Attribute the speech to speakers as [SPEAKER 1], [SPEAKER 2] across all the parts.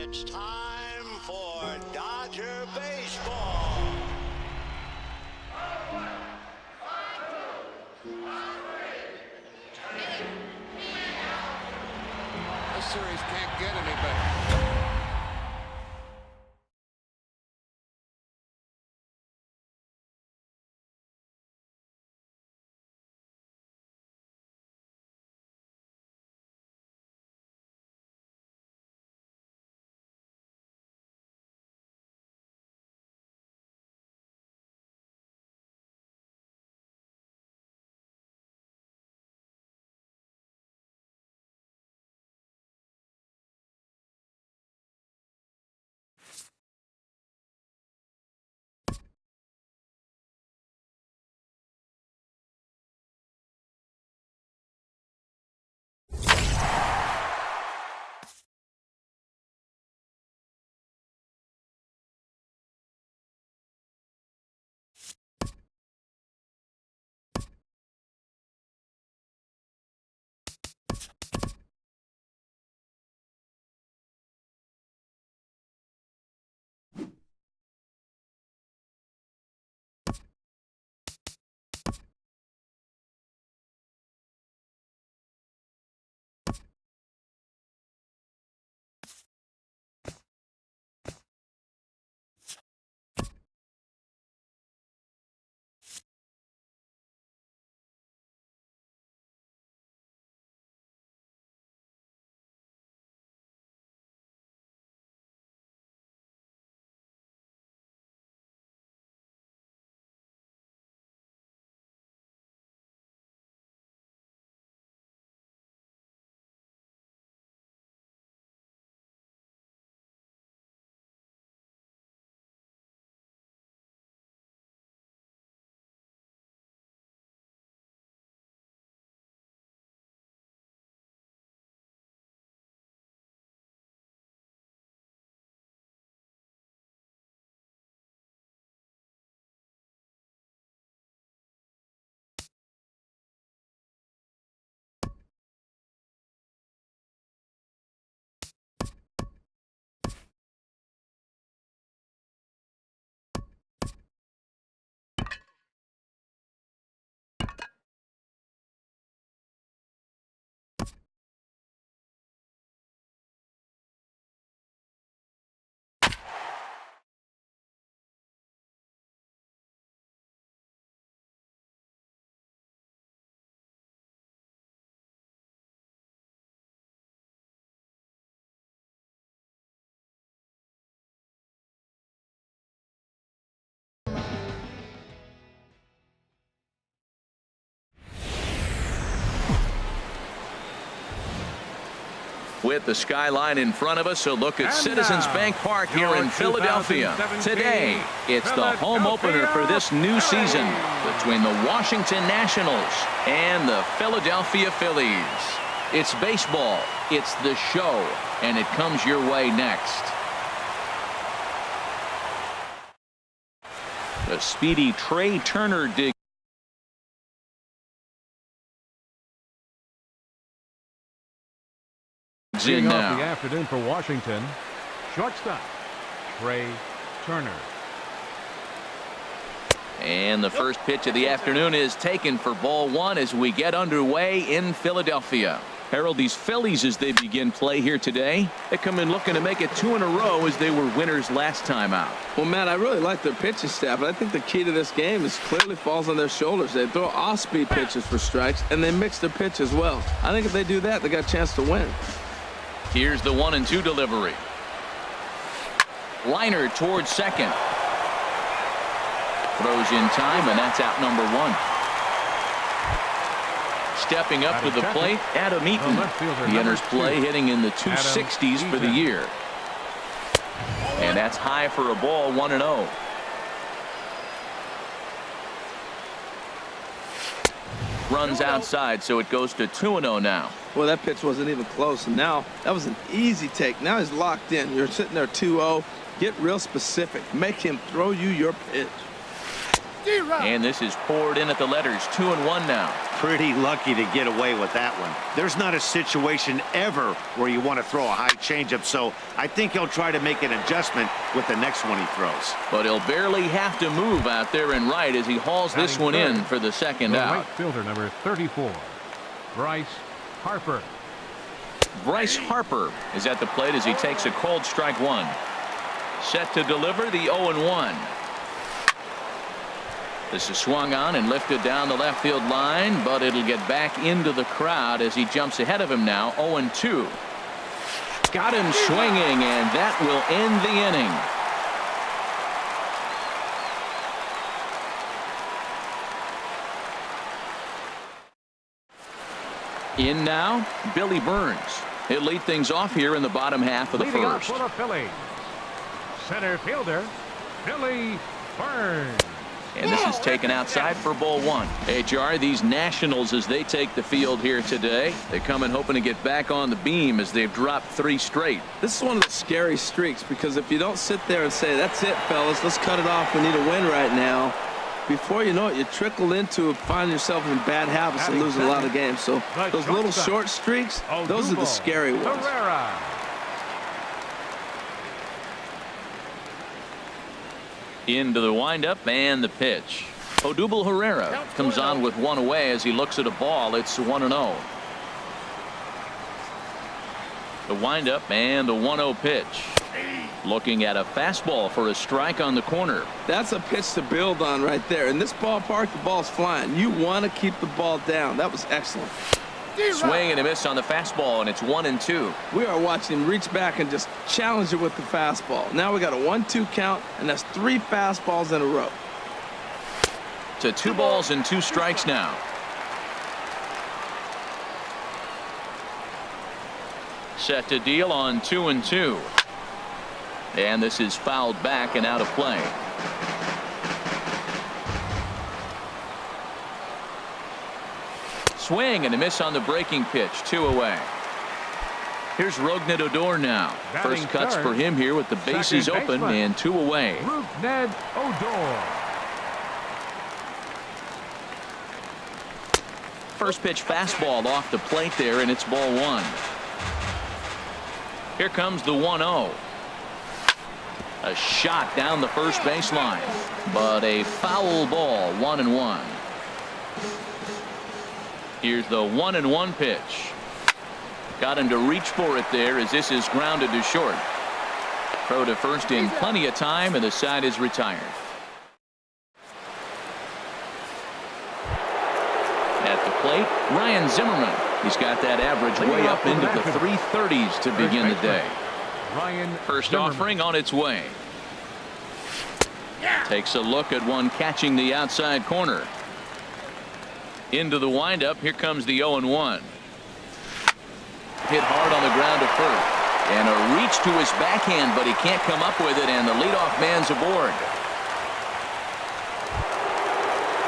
[SPEAKER 1] It's time for Dodger baseball.
[SPEAKER 2] This series can't get any better.
[SPEAKER 3] With the skyline in front of us, a look at Citizens Bank Park here in Philadelphia. Today, it's the home opener for this new season between the Washington Nationals and the Philadelphia Phillies. It's baseball, it's the show, and it comes your way next. The speedy Trey Turner dig.
[SPEAKER 4] Leading off the afternoon for Washington, shortstop Trey Turner.
[SPEAKER 3] And the first pitch of the afternoon is taken for ball one as we get underway in Philadelphia. Harold, these Phillies, as they begin play here today, they come in looking to make it 2 in a row as they were winners last time out.
[SPEAKER 5] Well, Matt, I really like their pitching staff, but I think the key to this game is clearly falls on their shoulders. They throw off-speed pitches for strikes, and they mix their pitch as well. I think if they do that, they got a chance to win.
[SPEAKER 3] Here's the 1-2 delivery. Liner towards second. Throws in time, and that's out number 1. Stepping up to the plate, Adam Eaton. He enters play hitting in the 260s for the year. And that's high for a ball, 1-0. Runs outside, so it goes to 2-0 now.
[SPEAKER 5] Well, that pitch wasn't even close, and now that was an easy take. Now he's locked in. You're sitting there 2-0. Get real specific. Make him throw you your pitch.
[SPEAKER 3] And this is poured in at the letters, 2-1 now.
[SPEAKER 6] pretty lucky to get away with that one. There's not a situation ever where you want to throw a high changeup, so I think he'll try to make an adjustment with the next one he throws.
[SPEAKER 3] But he'll barely have to move out there and right as he hauls this one in for the second out.
[SPEAKER 4] Right fielder number 34, Bryce Harper.
[SPEAKER 3] Bryce Harper is at the plate as he takes a cold strike one. Set to deliver the 0-1. This is swung on and lifted down the left field line, but it'll get back into the crowd as he jumps ahead of him now. 0-2. Got him swinging, and that will end the inning. In now, Billy Burns. He'll lead things off here in the bottom half of the
[SPEAKER 4] Leading
[SPEAKER 3] first.
[SPEAKER 4] Off for the Phillies, center fielder Billy Burns.
[SPEAKER 3] And this is taken outside for ball one. HR, these Nationals, as they take the field here today, they come in hoping to get back on the beam as they've dropped 3 straight.
[SPEAKER 5] This is one of the scary streaks because if you don't sit there and say, that's it, fellas, let's cut it off, we need a win right now, before you know it, you trickle into find yourself in bad habits and losing a lot of games. So those little short streaks, those are the scary ones.
[SPEAKER 3] Into the windup and the pitch. Odubel Herrera comes on with one away as he looks at a ball. It's 1-0. The windup and the 1-0 pitch. Looking at a fastball for a strike on the corner.
[SPEAKER 5] That's a pitch to build on right there. In this ballpark, the ball's flying. You want to keep the ball down. That was excellent.
[SPEAKER 3] Swing and a miss on the fastball, and it's 1-2.
[SPEAKER 5] We are watching him reach back and just challenge it with the fastball. Now we got a 1-2 count, and that's 3 fastballs in a row.
[SPEAKER 3] To 2 balls and 2 strikes now. Set to deal on 2-2. And this is fouled back and out of play. Swing and a miss on the breaking pitch. 2 away. Here's Rougned Odor now. First cuts for him here with the bases open and 2 away.
[SPEAKER 4] Rougned Odor.
[SPEAKER 3] First pitch fastball off the plate there, and it's ball 1. Here comes the 1-0. A shot down the first baseline, but a foul ball. 1-1. Here's the 1-1 pitch. Got him to reach for it there as this is grounded to short. Throw to first in plenty of time, and the side is retired. At the plate, Ryan Zimmerman. He's got that average way up into the 330s to begin the day. First offering on its way. Takes a look at one catching the outside corner. Into the windup. Here comes the 0-1. Hit hard on the ground to first. And a reach to his backhand, but he can't come up with it, and the leadoff man's aboard.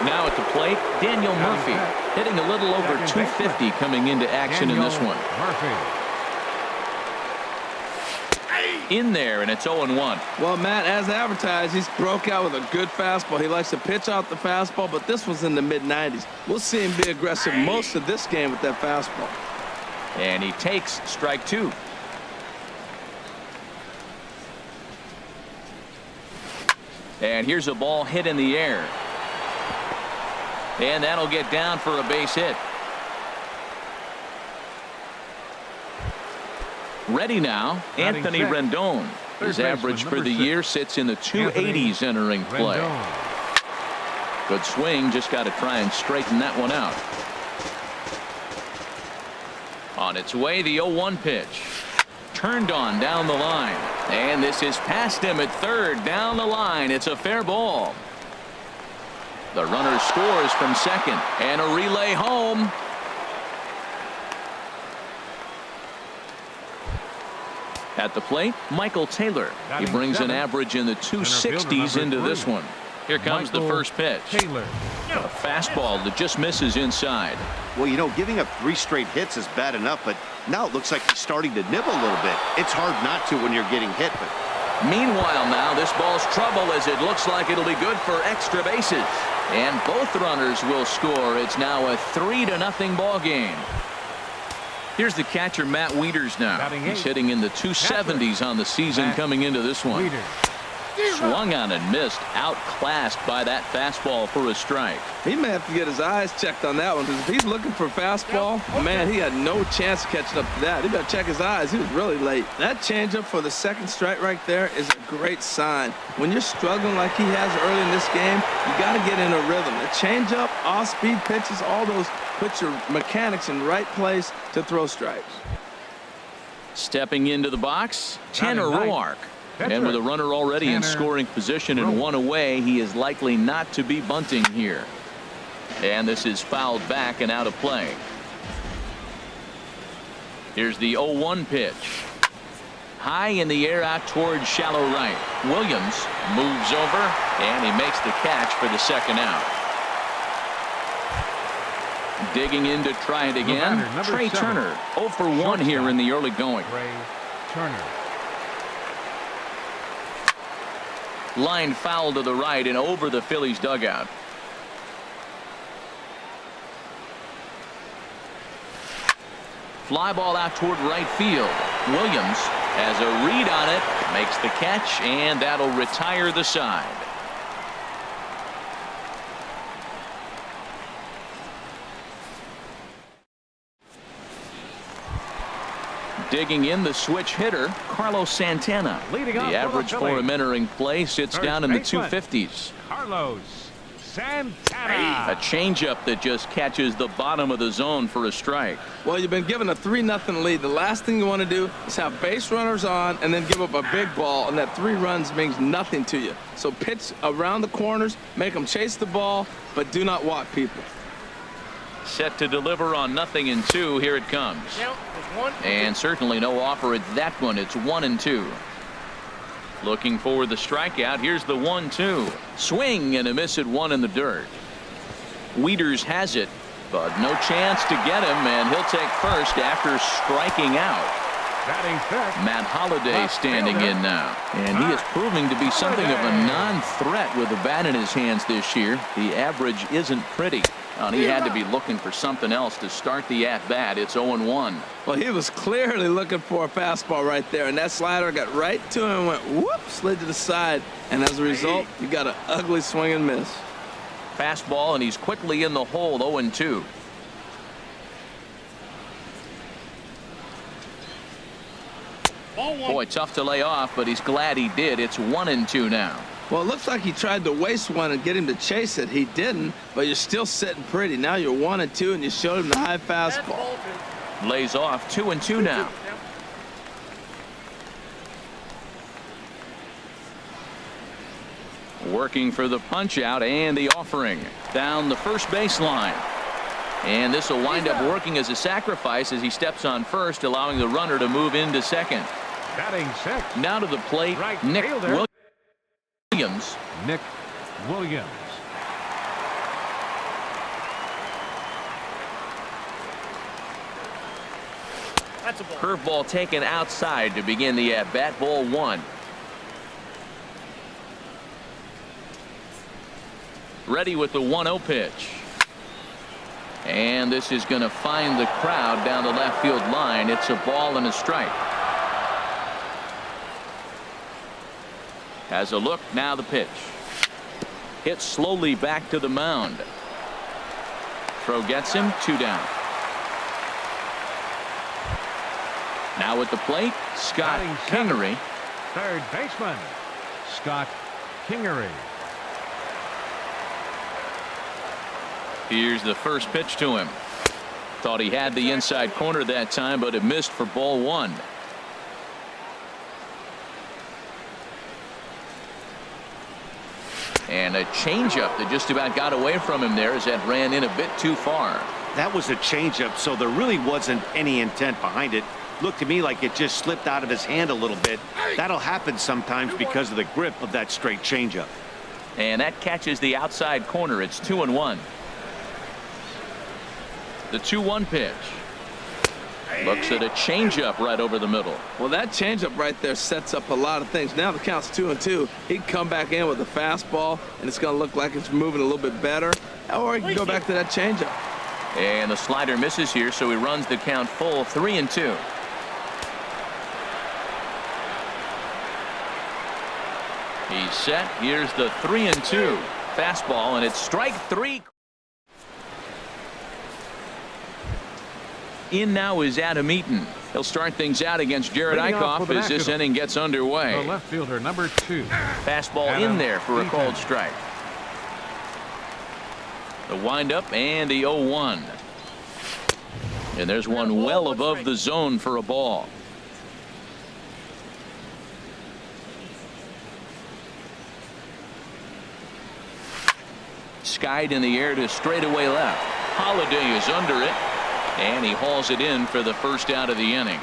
[SPEAKER 3] Now at the plate, Daniel Murphy, hitting a little over 250 coming into action in this one. In there, and it's 0-1.
[SPEAKER 5] Well, Matt, as advertised, he's broke out with a good fastball. He likes to pitch out the fastball, but this was in the mid-90s. We'll see him be aggressive most of this game with that fastball.
[SPEAKER 3] And he takes strike 2. And here's a ball hit in the air. And that'll get down for a base hit. Ready now, Anthony Rendon. His average for the year sits in the 280s entering play. Good swing, just got to try and straighten that one out. On its way, the 0-1 pitch. Turned on down the line. And this is past him at third down the line. It's a fair ball. The runner scores from second, and a relay home. At the plate, Michael Taylor. He brings an average in the 260s into this one. Here comes the first pitch. A fastball that just misses inside.
[SPEAKER 6] Well, you know, giving up 3 straight hits is bad enough, but now it looks like he's starting to nibble a little bit. It's hard not to when you're getting hit, but
[SPEAKER 3] Meanwhile, now this ball's trouble as it looks like it'll be good for extra bases. And both runners will score. It's now a 3-0 ball game. Here's the catcher, Matt Wieters now. He's hitting in the 270s on the season coming into this one. Swung on and missed, outclassed by that fastball for a strike.
[SPEAKER 5] He may have to get his eyes checked on that one, because if he's looking for a fastball, man, he had no chance of catching up to that. He better check his eyes. He was really late. That changeup for the second strike right there is a great sign. When you're struggling like he has early in this game, you got to get in a rhythm. The changeup, off-speed pitches, all those put your mechanics in right place to throw strikes.
[SPEAKER 3] Stepping into the box, Tanner Roark. And with a runner already in scoring position and one away, he is likely not to be bunting here. And this is fouled back and out of play. Here's the 0-1 pitch. High in the air out towards shallow right. Williams moves over, and he makes the catch for the second out. Digging in to try it again, Trey Turner. 0 for 1 here in the early going.
[SPEAKER 4] Trey Turner.
[SPEAKER 3] Line foul to the right and over the Phillies dugout. Fly ball out toward right field. Williams has a read on it, makes the catch, and that'll retire the side. Digging in, the switch hitter, Carlos Santana.
[SPEAKER 4] Leading off
[SPEAKER 3] the average for him entering play sits down in the 250s.
[SPEAKER 4] Carlos Santana.
[SPEAKER 3] A changeup that just catches the bottom of the zone for a strike.
[SPEAKER 5] Well, you've been given a 3-0 lead. The last thing you want to do is have base runners on and then give up a big ball, and that 3 runs means nothing to you. So pitch around the corners, make them chase the ball, but do not walk people.
[SPEAKER 3] Set to deliver on 0-2. Here it comes. And certainly no offer at that one. It's 1-2. Looking for the strikeout. Here's the 1-2. Swing and a miss at 1 in the dirt. Wieters has it, but no chance to get him, and he'll take first after striking out. Matt Holliday standing in now, and he is proving to be something of a non-threat with the bat in his hands this year. The average isn't pretty. He had to be looking for something else to start the at-bat. It's 0-1.
[SPEAKER 5] Well, he was clearly looking for a fastball right there, and that slider got right to him and went whoop, slid to the side, and as a result, you got an ugly swing and miss.
[SPEAKER 3] Fastball, and he's quickly in the hole. 0-2. Boy, tough to lay off, but he's glad he did. It's 1-2 now.
[SPEAKER 5] Well, it looks like he tried to waste one and get him to chase it. He didn't, but you're still sitting pretty. Now you're 1-2, and you showed him the high fastball.
[SPEAKER 3] Lays off. 2-2 now. Working for the punch out and the offering down the first baseline. And this will wind up working as a sacrifice as he steps on first, allowing the runner to move into second.
[SPEAKER 4] Batting sixth.
[SPEAKER 3] Now to the plate,
[SPEAKER 4] Right
[SPEAKER 3] Nick
[SPEAKER 4] fielder.
[SPEAKER 3] Williams.
[SPEAKER 4] Nick Williams.
[SPEAKER 7] That's a ball.
[SPEAKER 3] Curveball taken outside to begin the at-bat. Ball 1. Ready with the 1-0 pitch. And this is going to find the crowd down the left field line. It's a ball and a strike. Has a look. Now the pitch. Hit slowly back to the mound. Throw gets him. 2 down. Now at the plate, Scott Kingery.
[SPEAKER 4] Third baseman, Scott Kingery.
[SPEAKER 3] Here's the first pitch to him. Thought he had the inside corner that time, but it missed for ball 1. And a changeup that just about got away from him there as that ran in a bit too far.
[SPEAKER 6] That was a changeup, so there really wasn't any intent behind it. Looked to me like it just slipped out of his hand a little bit. That'll happen sometimes because of the grip of that straight changeup.
[SPEAKER 3] And that catches the outside corner. It's 2-1. The 2-1 pitch. Looks at a changeup right over the middle.
[SPEAKER 5] Well, that changeup right there sets up a lot of things. Now the count's 2-2. He can come back in with a fastball, and it's going to look like it's moving a little bit better. Or he can go back to that changeup.
[SPEAKER 3] And the slider misses here, so he runs the count full 3-2. He's set. Here's the 3-2 fastball, and it's strike 3. In now is Adam Eaton. He'll start things out against Jared Eichhoff as this inning gets underway.
[SPEAKER 4] The left fielder, number 2.
[SPEAKER 3] Fastball in there for a called strike. The windup and the 0-1. And there's one well above the zone for a ball. Skied in the air to straightaway left. Holiday is under it. And he hauls it in for the first out of the inning.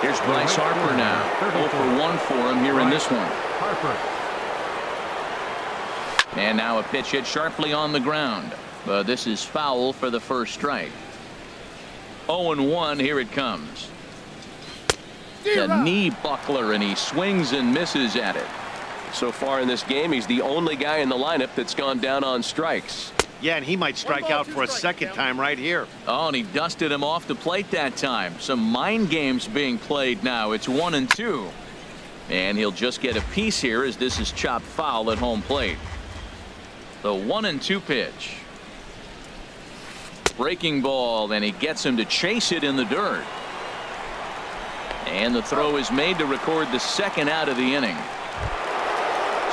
[SPEAKER 3] Here's Bryce Harper now. 0 for 1 for him here in this one. And now a pitch hit sharply on the ground. But this is foul for the first strike. 0-1. Here it comes. The knee buckler, and he swings and misses at it.
[SPEAKER 8] So far in this game, he's the only guy in the lineup that's gone down on strikes.
[SPEAKER 6] Yeah, and he might strike out for a second time right here.
[SPEAKER 3] Oh, and he dusted him off the plate that time. Some mind games being played now. It's 1-2. And he'll just get a piece here as this is chopped foul at home plate. The 1-2 pitch. Breaking ball, and he gets him to chase it in the dirt. And the throw is made to record the second out of the inning.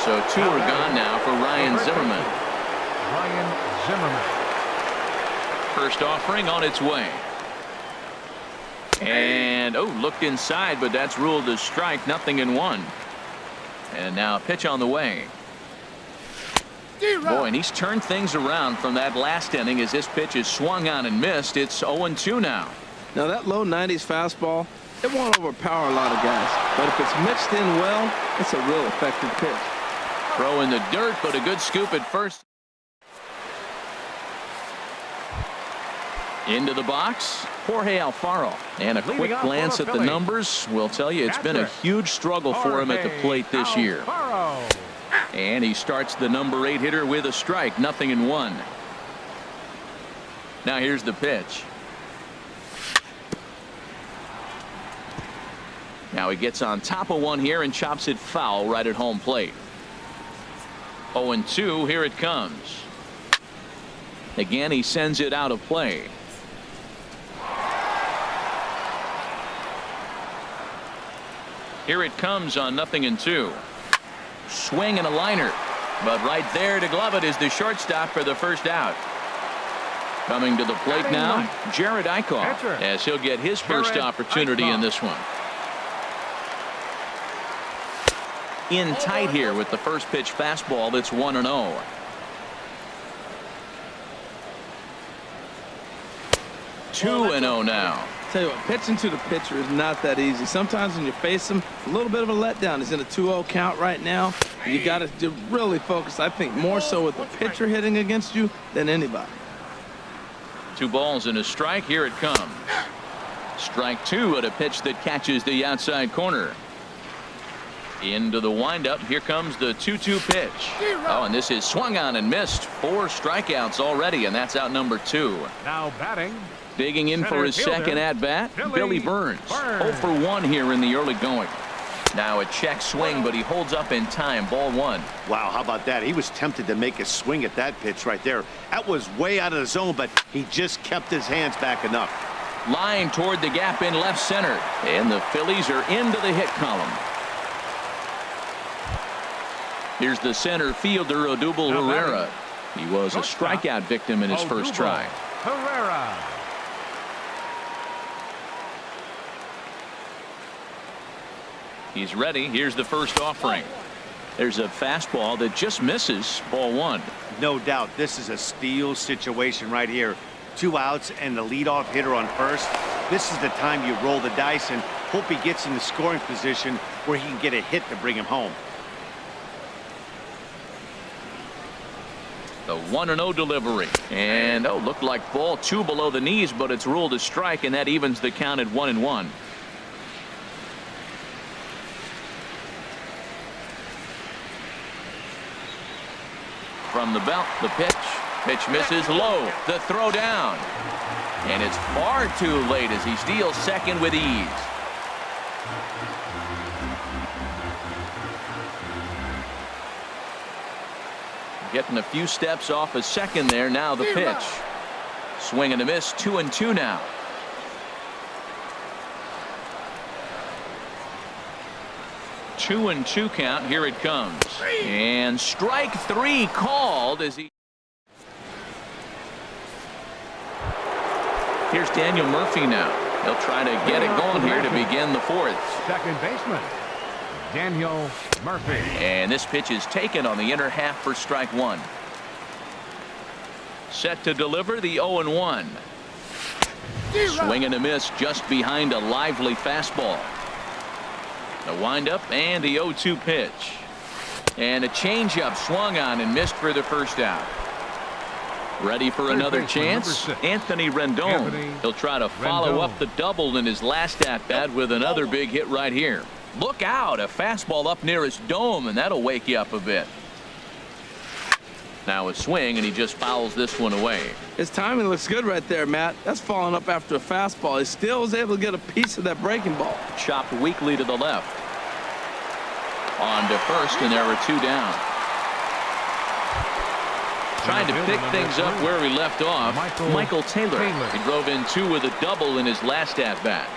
[SPEAKER 3] So 2 are gone now for Ryan Zimmerman. First offering on its way. And looked inside, but that's ruled a strike. 0-1. And now a pitch on the way. Boy, and he's turned things around from that last inning as this pitch is swung on and missed. It's 0-2 now.
[SPEAKER 5] Now that low 90s fastball, it won't overpower a lot of guys, but if it's mixed in well, it's a real effective pitch.
[SPEAKER 3] Throw in the dirt, but a good scoop at first. Into the box, Jorge Alfaro. And a quick glance at the numbers will tell you it's been a huge struggle for him at the plate this year. And he starts the number 8 hitter with a strike. 0-1. Now here's the pitch. Now he gets on top of one here and chops it foul right at home plate. 0-2. Here it comes. Again, he sends it out of play. Here it comes on 0-2. Swing and a liner, but right there to glove it is the shortstop for the first out. Coming to the plate now, Jared Eichhoff, as he'll get his first opportunity in this one. In tight here with the first pitch fastball. That's 1-0. Two and 0 now.
[SPEAKER 5] Tell you what, pitching to the pitcher is not that easy. Sometimes when you face him, a little bit of a letdown. He's in a 2-0 count right now. You got to really focus, I think, more so with the pitcher hitting against you than anybody.
[SPEAKER 3] 2 balls and a strike. Here it comes. Strike 2 at a pitch that catches the outside corner. Into the windup. Here comes the 2-2 pitch. Oh, and this is swung on and missed. 4 strikeouts already, and that's out number 2.
[SPEAKER 4] Now batting.
[SPEAKER 3] Digging in for his second at bat, Billy Burns. 0 for 1 here in the early going. Now a check swing, but he holds up in time. Ball 1.
[SPEAKER 6] Wow, how about that? He was tempted to make a swing at that pitch right there. That was way out of the zone, but he just kept his hands back enough.
[SPEAKER 3] Line toward the gap in left center, and the Phillies are into the hit column. Here's the center fielder, Odubel Herrera. He was a strikeout victim in his first try.
[SPEAKER 4] Herrera.
[SPEAKER 3] He's ready. Here's the first offering. There's a fastball that just misses. Ball 1.
[SPEAKER 6] No doubt this is a steal situation right here. 2 outs and the leadoff hitter on first. This is the time you roll the dice and hope he gets in the scoring position where he can get a hit to bring him home.
[SPEAKER 3] The 1-0 delivery. And, looked like ball 2 below the knees, but it's ruled a strike, and that evens the count at 1-1. From the belt, the pitch. Pitch misses low. The throw down. And it's far too late as he steals second with ease. Getting a few steps off a second there. Now the pitch. Swing and a miss. 2-2 now. Two and two count. Here it comes. And strike 3 called as he. Here's Daniel Murphy now. He'll try to get it going here to begin the 4th.
[SPEAKER 4] Second baseman, Daniel Murphy.
[SPEAKER 3] And this pitch is taken on the inner half for strike 1. Set to deliver the 0-1. Swing and a miss just behind a lively fastball. The windup and the 0-2 pitch. And a changeup swung on and missed for the first out. Ready for another chance. Anthony Rendon. He'll try to follow up the double in his last at-bat with another big hit right here. Look out, a fastball up near his dome, and that'll wake you up a bit. Now a swing, and he just fouls this one away.
[SPEAKER 5] His timing looks good right there, Matt. That's following up after a fastball. He still was able to get a piece of that breaking ball.
[SPEAKER 3] Chopped weakly to the left. On to first, and there are 2 down. Trying to pick things up where we left off. Michael Taylor. He drove in 2 with a double in his last at-bat.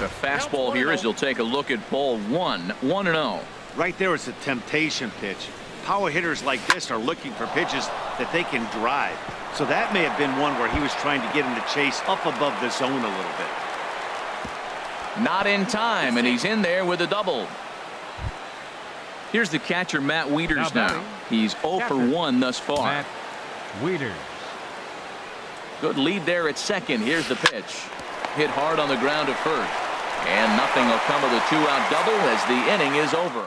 [SPEAKER 3] The fastball here as he'll take a look at ball 1. 1-0.
[SPEAKER 6] Right there is a temptation pitch. Power hitters like this are looking for pitches that they can drive. So that may have been one where he was trying to get him to chase up above the zone a little bit.
[SPEAKER 3] Not in time, and he's in there with a double. Here's the catcher, Matt Wieters now. He's 0 for 1 thus far.
[SPEAKER 4] Matt Wieters.
[SPEAKER 3] Good lead there at second. Here's the pitch. Hit hard on the ground at first. And nothing will come of the 2-out double as the inning is over.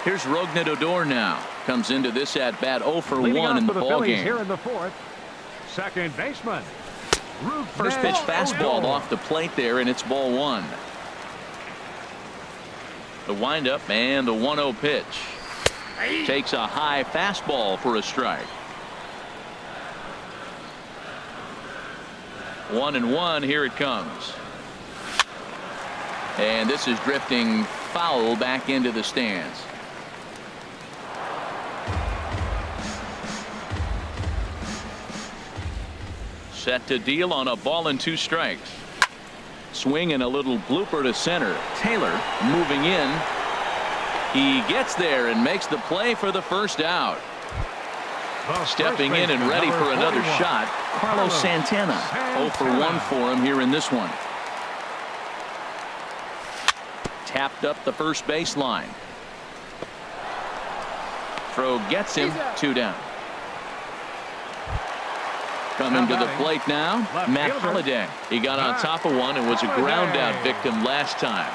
[SPEAKER 3] Here's Rougned Odor now. Comes into this at-bat 0 for 1 in the ballgame.
[SPEAKER 4] Here in the 4th. Second baseman.
[SPEAKER 3] First pitch fastball off the plate there, and it's ball 1. The windup and the 1-0 pitch. Takes a high fastball for a strike. 1-1. Here it comes. And this is drifting foul back into the stands. Set to deal on a ball and 2 strikes. Swing and a little blooper to center. Taylor moving in. He gets there and makes the play for the first out. Stepping in and ready for another shot, Carlos Santana. 0 for 1 for him here in this one. Tapped up the first baseline. Throw gets him. 2 down. Coming to the plate now, Matt Holliday. He got on top of one and was a ground out victim last time.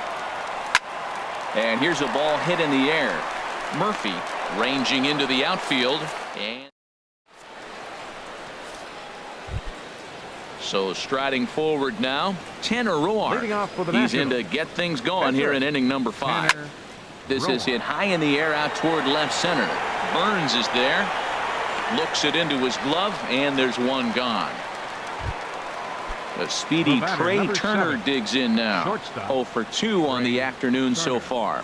[SPEAKER 3] And here's a ball hit in the air. Murphy ranging into the outfield. And so striding forward now, Tanner Roark. He's in to get things going here in inning number 5. This is hit high in the air out toward left center. Burns is there. Looks it into his glove, and there's one gone. The speedy Trey Turner digs in now. 0 for 2 on the afternoon so far.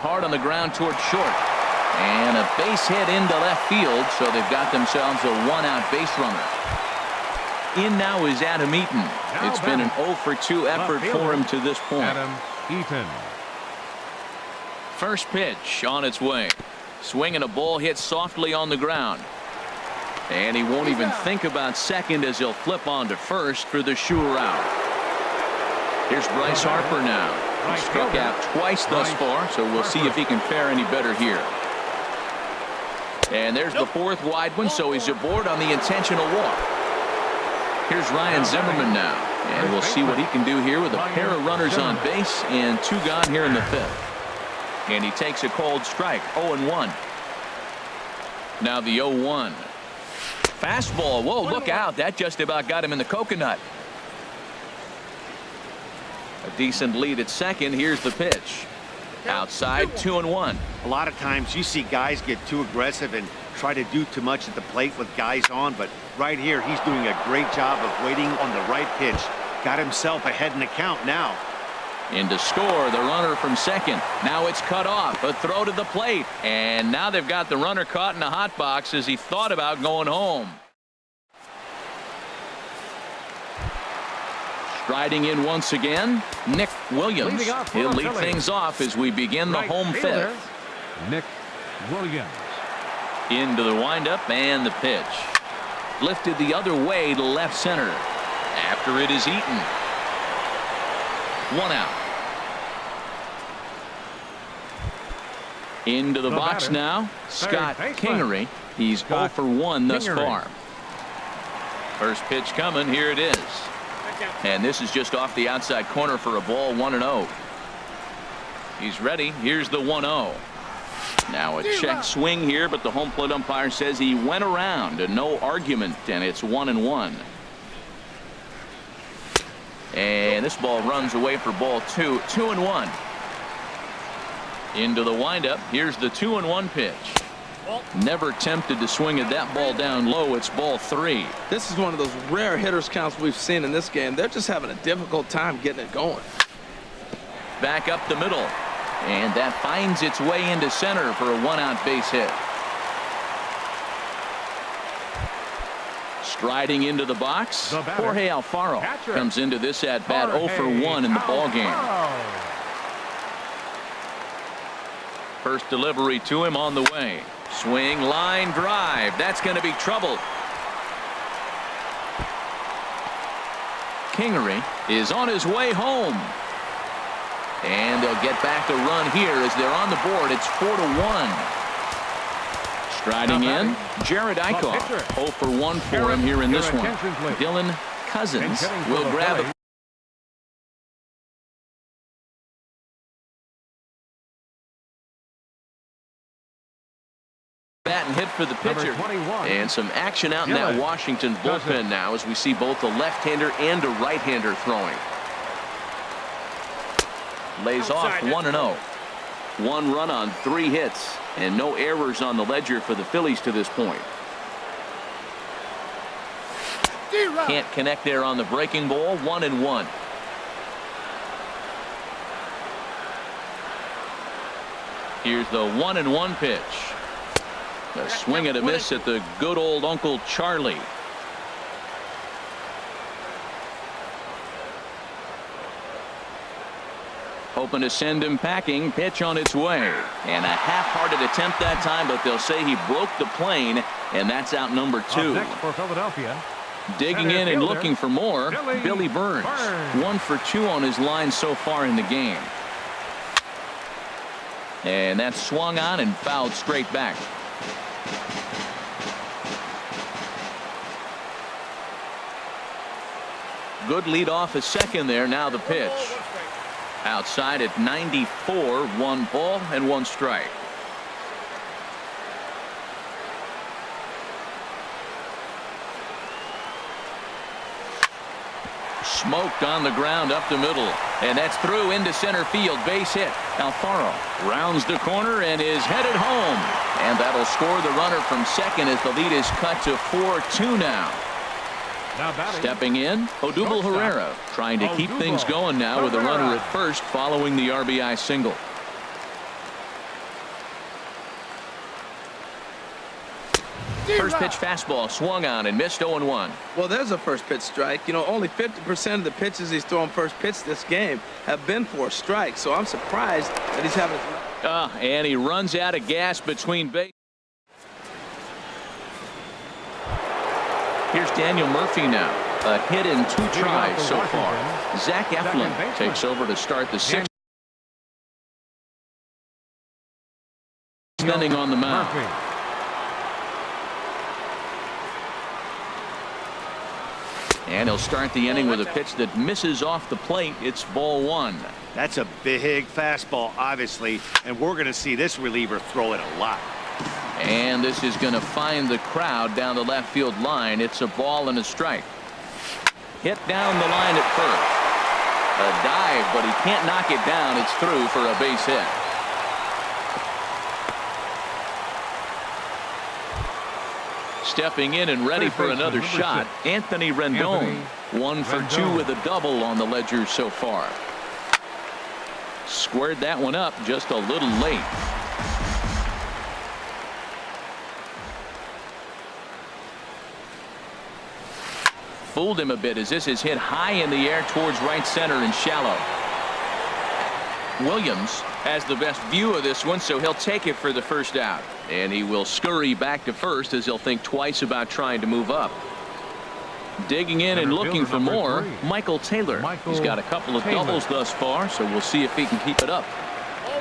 [SPEAKER 3] Hard on the ground toward short. And a base hit into left field, so they've got themselves a 1-out base runner. In now is Adam Eaton. It's been an 0 for 2 effort for him to this point.
[SPEAKER 4] Adam Eaton.
[SPEAKER 3] First pitch on its way. Swinging a ball hit softly on the ground. And he won't even think about second as he'll flip on to first for the sure out. Here's Bryce Harper now. He struck out twice thus far, so we'll see if he can fare any better here. And there's the 4th wide one, so he's aboard on the intentional walk. Here's Ryan Zimmerman now. And we'll see what he can do here with a pair of runners on base and 2 gone here in the 5th. And he takes a cold strike. 0-1. Now the 0-1. Fastball. Whoa, look out. That just about got him in the coconut. A decent lead at second. Here's the pitch. Outside, 2-1.
[SPEAKER 6] A lot of times you see guys get too aggressive and try to do too much at the plate with guys on, but right here he's doing a great job of waiting on the right pitch. Got himself ahead in the count now.
[SPEAKER 3] In to score, the runner from second. Now it's cut off. A throw to the plate. And now they've got the runner caught in the hot box as he thought about going home. Striding in once again, Nick Williams. He'll lead things off as we begin the home fifth.
[SPEAKER 4] Nick Williams.
[SPEAKER 3] Into the windup and the pitch. Lifted the other way to left center. After it is eaten. 1 out. Into the box
[SPEAKER 4] batter,
[SPEAKER 3] now, Scott
[SPEAKER 4] baseman.
[SPEAKER 3] Kingery. He's 0 for 1 thus far. First pitch coming. Here it is. And this is just off the outside corner for a ball. 1-0. He's ready. Here's the 1-0. Now a check swing here, but the home plate umpire says he went around and no argument, and it's 1-1. And this ball runs away for ball 2. 2-1. Into the windup. Here's the 2-1 pitch. Never tempted to swing at that ball down low. It's ball 3.
[SPEAKER 5] This is one of those rare hitters counts we've seen in this game. They're just having a difficult time getting it going.
[SPEAKER 3] Back up the middle. And that finds its way into center for a 1-out base hit. Striding into the box, Jorge Alfaro comes into this at bat 0 for 1 in the ball game. First delivery to him on the way. Swing, line drive. That's going to be trouble. Kingery is on his way home. And they'll get back the run here as they're on the board. It's 4-1. Striding in, Jared Eichhoff. 0 for 1 for him here in this one. Dylan Cousins will grab it. Bat and hit for the pitcher. And some action out in that Washington bullpen now as we see both a left-hander and a right-hander throwing. Lays off 1-0. 1 run on 3 hits and no errors on the ledger for the Phillies to this point. Can't connect there on the breaking ball. 1-1. Here's the 1-1 pitch. A swing and a miss at the good old Uncle Charlie. Hoping to send him packing. Pitch on its way. And a half-hearted attempt that time, but they'll say he broke the plane, and that's out number 2.
[SPEAKER 4] Next for Philadelphia.
[SPEAKER 3] Digging in and looking for more, Billy Burns. 1 for 2 on his line so far in the game. And that's swung on and fouled straight back. Good lead off a second there. Now the pitch. Outside at 94, 1 ball and 1 strike. Smoked on the ground up the middle, and that's through into center field. Base hit. Alfaro rounds the corner and is headed home, and that'll score the runner from second as the lead is cut to 4-2 now. Stepping in, Odubel Herrera trying to keep things going now with a runner at first following the RBI single. First pitch fastball swung on and missed. 0-1.
[SPEAKER 5] Well, there's a first pitch strike. You know, only 50% of the pitches he's thrown first pitch this game have been for a strike, so I'm surprised that he's having.
[SPEAKER 3] And he runs out of gas between bases. Here's Daniel Murphy now. A hit in 2 tries so far. Zach Eflin takes over to start the 6th inning on the mound. And he'll start the inning with a pitch that misses off the plate. It's ball one.
[SPEAKER 6] That's a big fastball, obviously, and we're going to see this reliever throw it a lot.
[SPEAKER 3] And this is going to find the crowd down the left field line. It's a ball and a strike. Hit down the line at first. A dive, but he can't knock it down. It's through for a base hit. Stepping in and ready for another shot, Anthony Rendon. 1 for 2 with a double on the ledger so far. Squared that one up just a little late. Fooled him a bit as this is hit high in the air towards right center and shallow. Williams has the best view of this one, so he'll take it for the first out. And he will scurry back to first as he'll think twice about trying to move up. Digging in and looking for more, Michael Taylor. He's got a couple of doubles thus far, so we'll see if he can keep it up.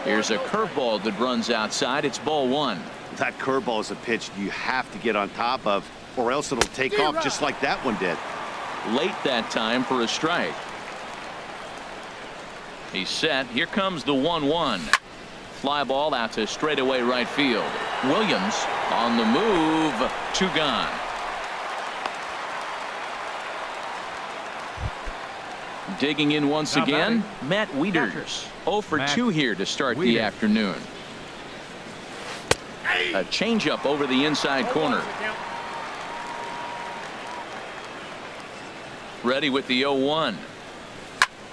[SPEAKER 3] Here's a curveball that runs outside. It's ball one.
[SPEAKER 6] That curveball is a pitch you have to get on top of, or else it'll take off just like that one did.
[SPEAKER 3] Late that time for a strike. He's set. Here comes the 1-1. Fly ball out to straightaway right field. Williams on the move. 2 gone. Digging in once again, Matt Wieters. 0 for 2 here to start the afternoon. A changeup over the inside corner. Ready with the 0-1.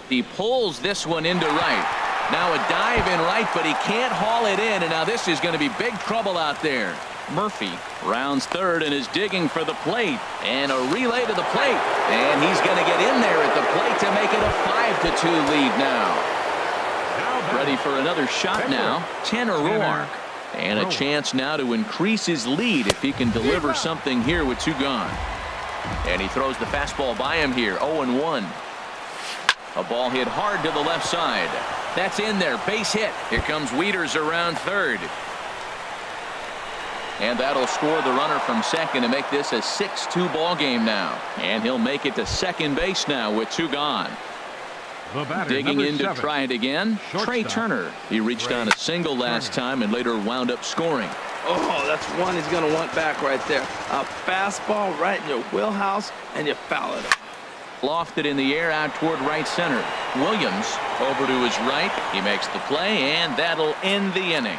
[SPEAKER 3] He pulls this one into right. Now a dive in right, but he can't haul it in, and now this is going to be big trouble out there. Murphy rounds third and is digging for the plate, and a relay to the plate, and he's going to get in there at the plate to make it a 5-2 lead now. Ready for another shot now, Tanner Roark, and a chance now to increase his lead if he can deliver something here with 2 gone. And he throws the fastball by him here. 0-1. A ball hit hard to the left side. That's in there. Base hit. Here comes Wieters around third. And that'll score the runner from second to make this a 6-2 ball game now. And he'll make it to second base now with 2 gone. Digging in to try it again, Trey Turner. He reached on a single last time and later wound up scoring.
[SPEAKER 5] Oh, that's one he's going to want back right there. A fastball right in your wheelhouse, and you foul it.
[SPEAKER 3] Lofted in the air out toward right center. Williams over to his right. He makes the play, and that'll end the inning.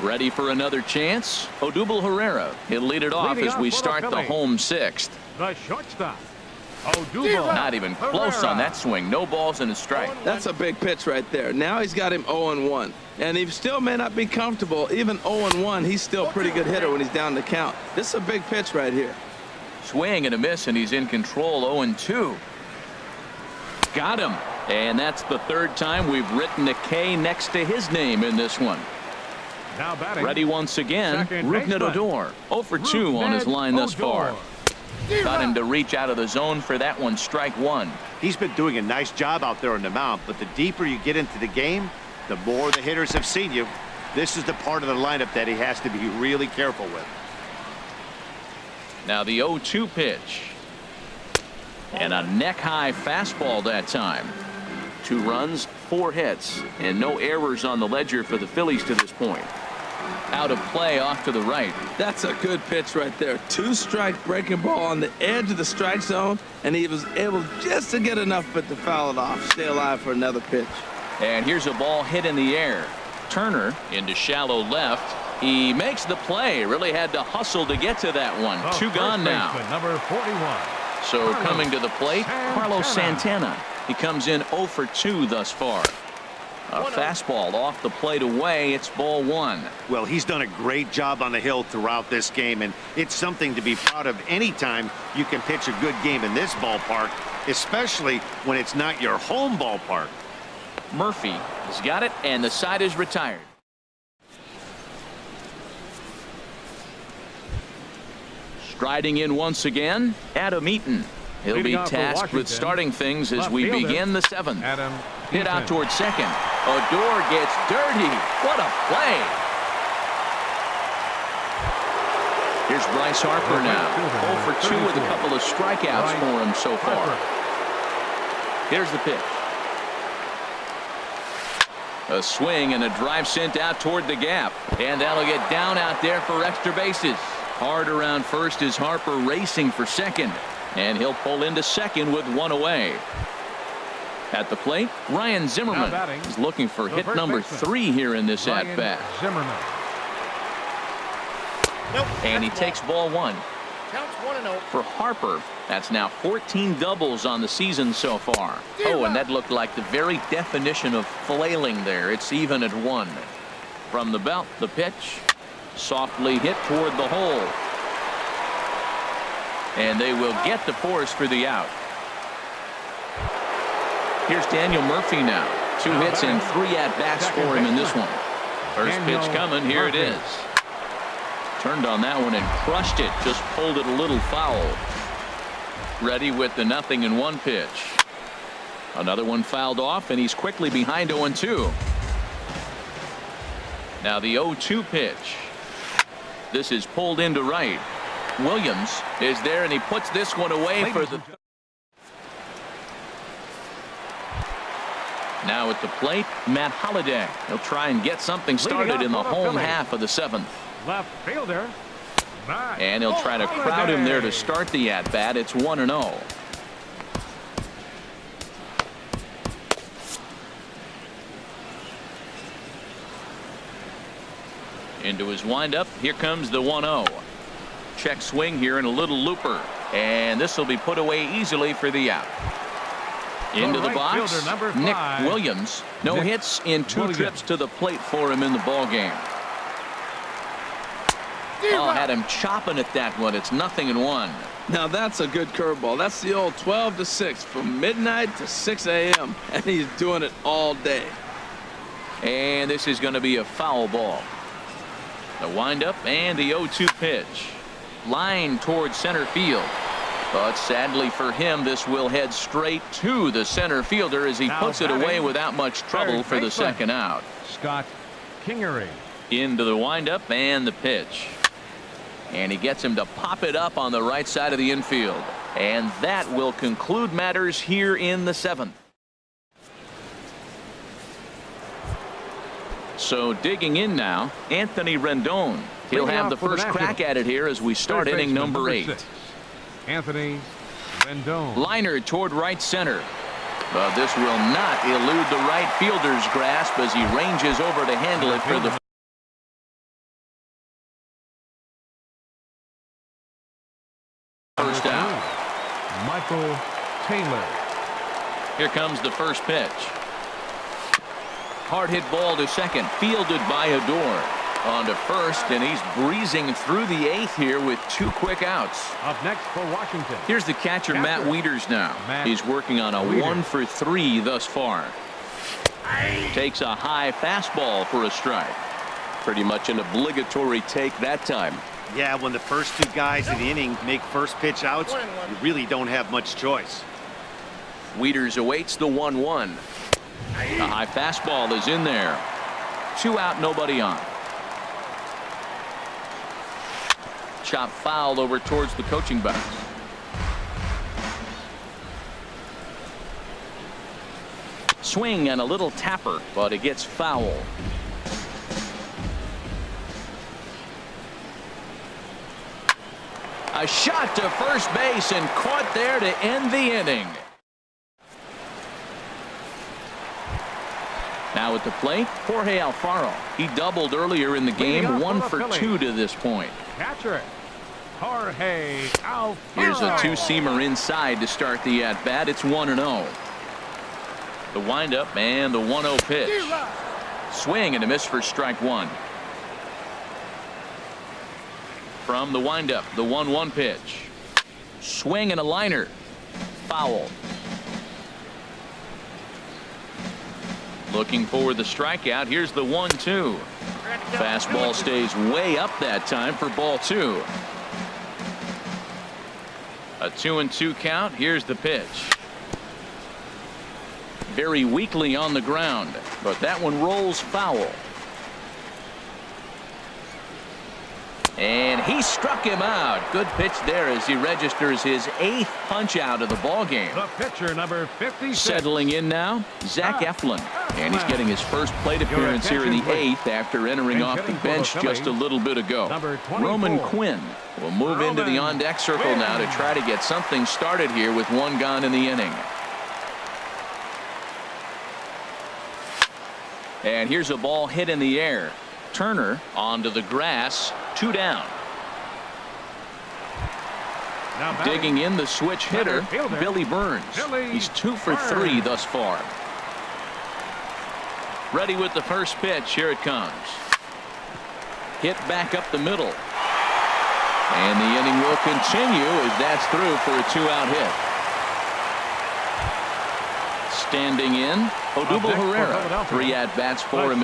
[SPEAKER 3] Ready for another chance? Odubel Herrera. He'll lead it off as we start the home 6th.
[SPEAKER 4] The shortstop, Odubel.
[SPEAKER 3] Not even close on that swing. No balls and a strike.
[SPEAKER 5] That's a big pitch right there. Now he's got him 0-1. And he still may not be comfortable. Even 0-1, he's still a pretty good hitter when he's down the count. This is a big pitch right here.
[SPEAKER 3] Swing and a miss, and he's in control. 0-2. Got him. And that's the 3rd time we've written a K next to his name in this one.
[SPEAKER 4] Now batting.
[SPEAKER 3] Ready once again, Rougned Odor. 0 for 2 on his line thus far. Got him to reach out of the zone for that one. Strike 1.
[SPEAKER 6] He's been doing a nice job out there on the mound, but the deeper you get into the game, the more the hitters have seen you. This is the part of the lineup that he has to be really careful with.
[SPEAKER 3] Now the 0-2 pitch. And a neck-high fastball that time. 2 runs, 4 hits, and no errors on the ledger for the Phillies to this point. Out of play off to the right.
[SPEAKER 5] That's a good pitch right there. 2-strike breaking ball on the edge of the strike zone, and he was able just to get enough of it to foul it off. Stay alive for another pitch.
[SPEAKER 3] And here's a ball hit in the air. Turner into shallow left. He makes the play. Really had to hustle to get to that one. 2 gone now.
[SPEAKER 4] Number 41.
[SPEAKER 3] So coming to the plate, Carlos Santana. He comes in 0 for 2 thus far. A fastball off the plate away. It's ball 1.
[SPEAKER 6] Well, he's done a great job on the hill throughout this game, and it's something to be proud of anytime you can pitch a good game in this ballpark, especially when it's not your home ballpark.
[SPEAKER 3] Murphy has got it, and the side is retired. Striding in once again, Adam Eaton. He'll be tasked with starting things as we begin the 7th. Hit out towards second. Odor gets dirty. What a play. Here's Bryce Harper now. 0 for 2 with a couple of strikeouts for him so far. Here's the pitch. A swing and a drive sent out toward the gap. And that'll get down out there for extra bases. Hard around first is Harper racing for second. And he'll pull into second with one away. At the plate, Ryan Zimmerman is looking for hit number 3 here in this at-bat. And he takes ball 1.
[SPEAKER 7] Counts 1-0.
[SPEAKER 3] For Harper, that's now 14 doubles on the season so far. Oh, and that looked like the very definition of flailing there. It's even at 1. From the belt, the pitch. Softly hit toward the hole. And they will get the force for the out. Here's Daniel Murphy now. 2 hits and 3 at-bats for him in this one. First pitch coming. Here it is. Turned on that one and crushed it. Just pulled it a little foul. Ready with the 0-1 pitch. Another one fouled off, and he's quickly behind 0-2. Now the 0-2 pitch. This is pulled into right. Williams is there, and he puts this one away for the. Now at the plate, Matt Holliday. He'll try and get something started in the home half of the 7th.
[SPEAKER 4] Left fielder.
[SPEAKER 3] And he'll try to crowd him there to start the at-bat. It's 1-0. Into his windup. Here comes the 1-0. Check swing here and a little looper. And this will be put away easily for the out. Into the box, Nick Williams. No hits in 2 trips to the plate for him in the ball game. Oh, had him chopping at that one. It's 0-1.
[SPEAKER 5] Now that's a good curveball. That's the old 12-6 from midnight to 6 a.m. and he's doing it all day.
[SPEAKER 3] And this is going to be a foul ball. The windup and the 0-2 pitch. Line towards center field. But sadly for him, this will head straight to the center fielder as he puts it away without much trouble for the second out.
[SPEAKER 4] Scott Kingery.
[SPEAKER 3] Into the windup and the pitch. And he gets him to pop it up on the right side of the infield. And that will conclude matters here in the 7th. So digging in now, Anthony Rendon. He'll have the first crack at it here as we start inning number 8.
[SPEAKER 4] Anthony Rendon.
[SPEAKER 3] Liner toward right center. But this will not elude the right fielder's grasp as he ranges over to handle it for the first out.
[SPEAKER 4] Michael Taylor.
[SPEAKER 3] Here comes the first pitch. Hard hit ball to second, fielded by Odor. On to first, and he's breezing through the 8th here with 2 quick outs.
[SPEAKER 4] Up next for Washington.
[SPEAKER 3] Here's the catcher, Matt Wieters now. He's working on a 1 for 3 thus far. Takes a high fastball for a strike.
[SPEAKER 8] Pretty much an obligatory take that time.
[SPEAKER 6] Yeah, when the first 2 guys in the inning make first pitch outs, you really don't have much choice.
[SPEAKER 3] Wieters awaits the 1-1. A high fastball is in there. 2 out, nobody on. Chop foul over towards the coaching box. Swing and a little tapper, but it gets foul. A shot to first base and caught there to end the inning. Now at the plate, Jorge Alfaro. He doubled earlier in the game, 1 for 2 to this point.
[SPEAKER 4] Catcher Jorge Alfaro.
[SPEAKER 3] Here's a 2-seamer inside to start the at-bat. It's 1-0. The windup and the 1-0 pitch. Swing and a miss for strike 1. From the windup, the 1-1 pitch. Swing and a liner. Foul. Looking for the strikeout. Here's the 1-2. Fastball stays way up that time for ball 2. A 2-2 count. Here's the pitch. Very weakly on the ground, but that one rolls foul. And he struck him out. Good pitch there as he registers his 8th punch out of the ball game.
[SPEAKER 4] The pitcher, number 56.
[SPEAKER 3] Settling in now, Zach Eflin. And he's getting his first plate appearance here in the 8th after entering off the bench just a little bit ago. Roman Quinn will move into the on-deck circle now to try to get something started here with 1 gone in the inning. And here's a ball hit in the air. Turner onto the grass, 2 down. Digging in the switch hitter, Billy Burns. He's 2 for 3 thus far. Ready with the first pitch. Here it comes. Hit back up the middle. And the inning will continue as that's through for a 2-out hit. Standing in, Odubel Herrera. 3 at-bats for him.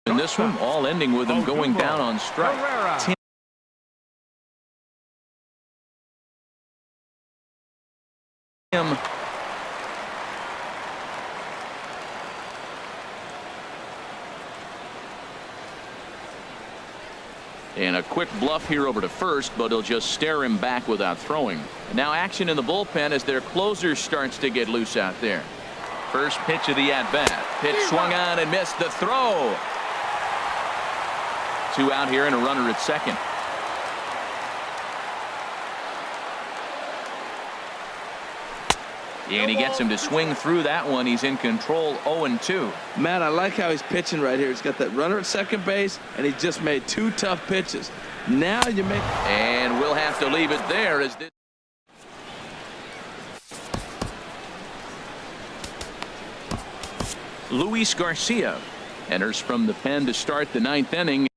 [SPEAKER 3] In this one, all ending with him going down on strike. Tim. And a quick bluff here over to first, but he'll just stare him back without throwing. And now action in the bullpen as their closer starts to get loose out there. First pitch of the at-bat. Pitch swung on and missed the throw. 2 out here and a runner at second. And he gets him to swing through that one. He's in control, 0-2.
[SPEAKER 5] Matt, I like how he's pitching right here. He's got that runner at second base, and he just made 2 tough pitches. Now you make...
[SPEAKER 3] And we'll have to leave it there as this... Luis Garcia enters from the pen to start the 9th inning.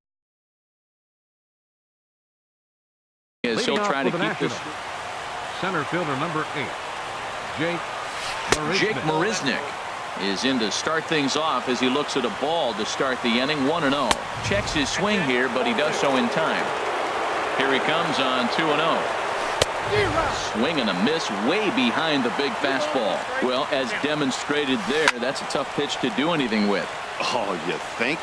[SPEAKER 3] As he'll try to keep this.
[SPEAKER 4] Center fielder number 8,
[SPEAKER 3] Jake Marisnick is in to start things off as he looks at a ball to start the inning. 1-0. Checks his swing here, but he does so in time. Here he comes on 2-0. Swing and a miss way behind the big fastball. Well, as demonstrated there, that's a tough pitch to do anything with.
[SPEAKER 6] Oh, you think?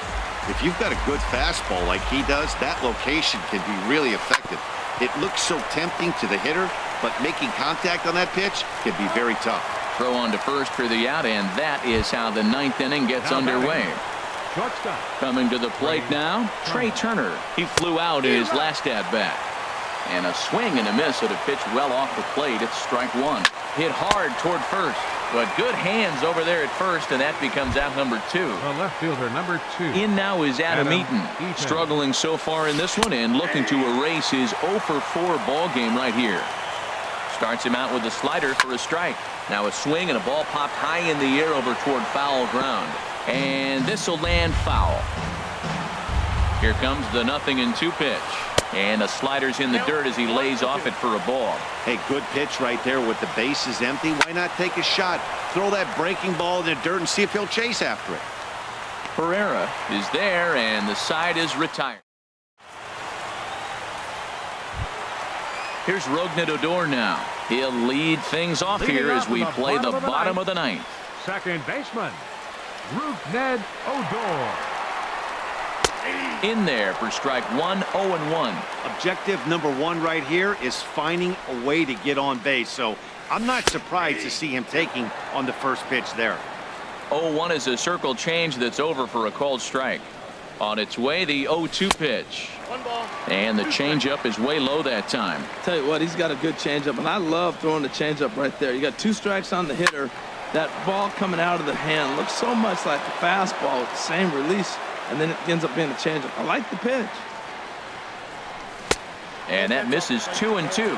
[SPEAKER 6] If you've got a good fastball like he does, that location can be really effective. It looks so tempting to the hitter, but making contact on that pitch can be very tough.
[SPEAKER 3] Throw on to first for the out, and that is how the 9th inning gets underway. Coming to the plate now, Trey Turner. He flew out in his last at-bat. And a swing and a miss at a pitch well off the plate. It's strike 1. Hit hard toward first, but good hands over there at first, and that becomes out number 2.
[SPEAKER 4] The left fielder number 2.
[SPEAKER 3] In now is Adam Eaton. Struggling so far in this one and looking to erase his 0 for 4 ball game right here. Starts him out with a slider for a strike. Now a swing and a ball popped high in the air over toward foul ground. And this will land foul. Here comes the 0-2 pitch. And the slider's in the dirt as he lays off it for a ball.
[SPEAKER 6] Hey, good pitch right there with the bases empty. Why not take a shot? Throw that breaking ball in the dirt and see if he'll chase after it.
[SPEAKER 3] Herrera is there, and the side is retired. Here's Rougned Odor now. He'll lead things off here as we play the bottom of the 9th.
[SPEAKER 4] Second baseman, Rougned Odor.
[SPEAKER 3] In there for strike 1, 0-1.
[SPEAKER 6] Objective number 1 right here is finding a way to get on base. So I'm not surprised to see him taking on the first pitch there.
[SPEAKER 3] 0-1 is a circle change that's over for a called strike. On its way, the 0-2 pitch.
[SPEAKER 7] 1 ball.
[SPEAKER 3] And the changeup is way low that time.
[SPEAKER 5] Tell you what, he's got a good changeup, and I love throwing the changeup right there. You got 2 strikes on the hitter. That ball coming out of the hand looks so much like a fastball with the same release. And then it ends up being a changeup. I like the pitch.
[SPEAKER 3] And that misses 2-2.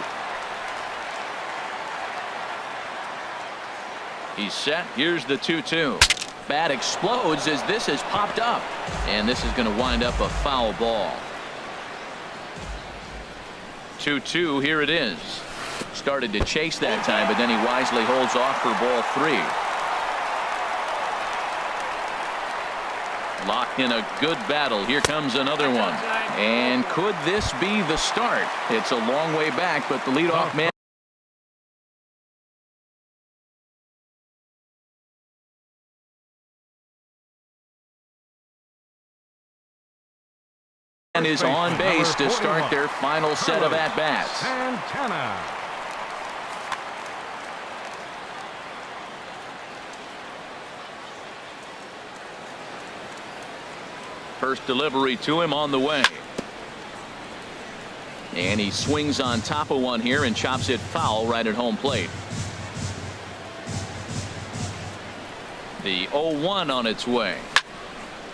[SPEAKER 3] He's set. Here's the 2-2. Bat explodes as this has popped up. And this is going to wind up a foul ball. 2-2. Here it is. Started to chase that time, but then he wisely holds off for ball 3. Locked in a good battle. Here comes another one. And could this be the start? It's a long way back, but the leadoff man is on base to start their final set of at-bats.
[SPEAKER 4] Santana.
[SPEAKER 3] First delivery to him on the way. And he swings on top of one here and chops it foul right at home plate. The 0-1 on its way.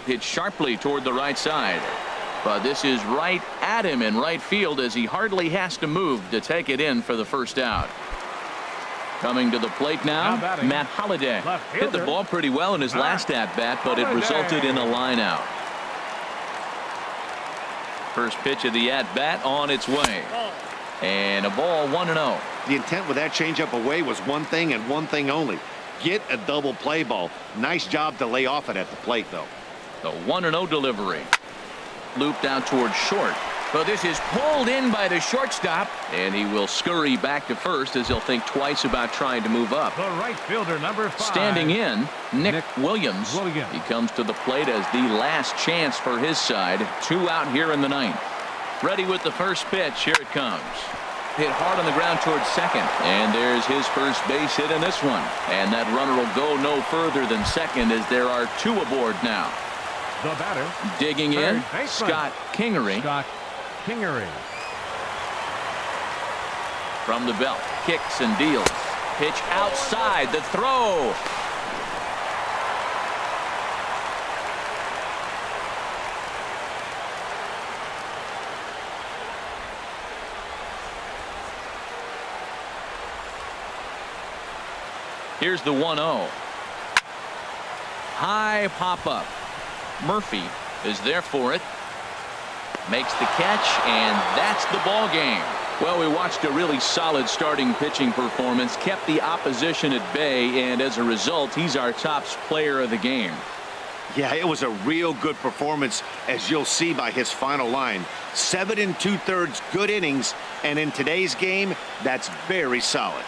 [SPEAKER 3] Hit sharply toward the right side. But this is right at him in right field as he hardly has to move to take it in for the first out. Coming to the plate now, Matt Holliday. Hit the ball pretty well in his last at-bat, but it resulted in a line out. First pitch of the at-bat on its way. And a ball, 1-0.
[SPEAKER 6] The intent with that changeup away was one thing and one thing only. Get a double play ball. Nice job to lay off it at the plate, though.
[SPEAKER 3] The 1-0 delivery. Looped out towards short. But this is pulled in by the shortstop. And he will scurry back to first as he'll think twice about trying to move up.
[SPEAKER 4] The right fielder, number 5.
[SPEAKER 3] Standing in, Nick Williams. He comes to the plate as the last chance for his side. 2 out here in the 9th. Ready with the first pitch. Here it comes. Hit hard on the ground towards second. And there's his first base hit in this one. And that runner will go no further than second as there are 2 aboard now.
[SPEAKER 4] The batter.
[SPEAKER 3] Digging in, Scott Kingery. From the belt, kicks and deals. Pitch outside, the throw. Here's the 1-0. High pop up. Murphy is there for it. Makes the catch, and that's the ball game. Well, we watched a really solid starting pitching performance, kept the opposition at bay, and as a result, he's our top player of the game.
[SPEAKER 6] Yeah, it was a real good performance, as you'll see by his final line. 7 2/3 good innings, and in today's game, that's very solid.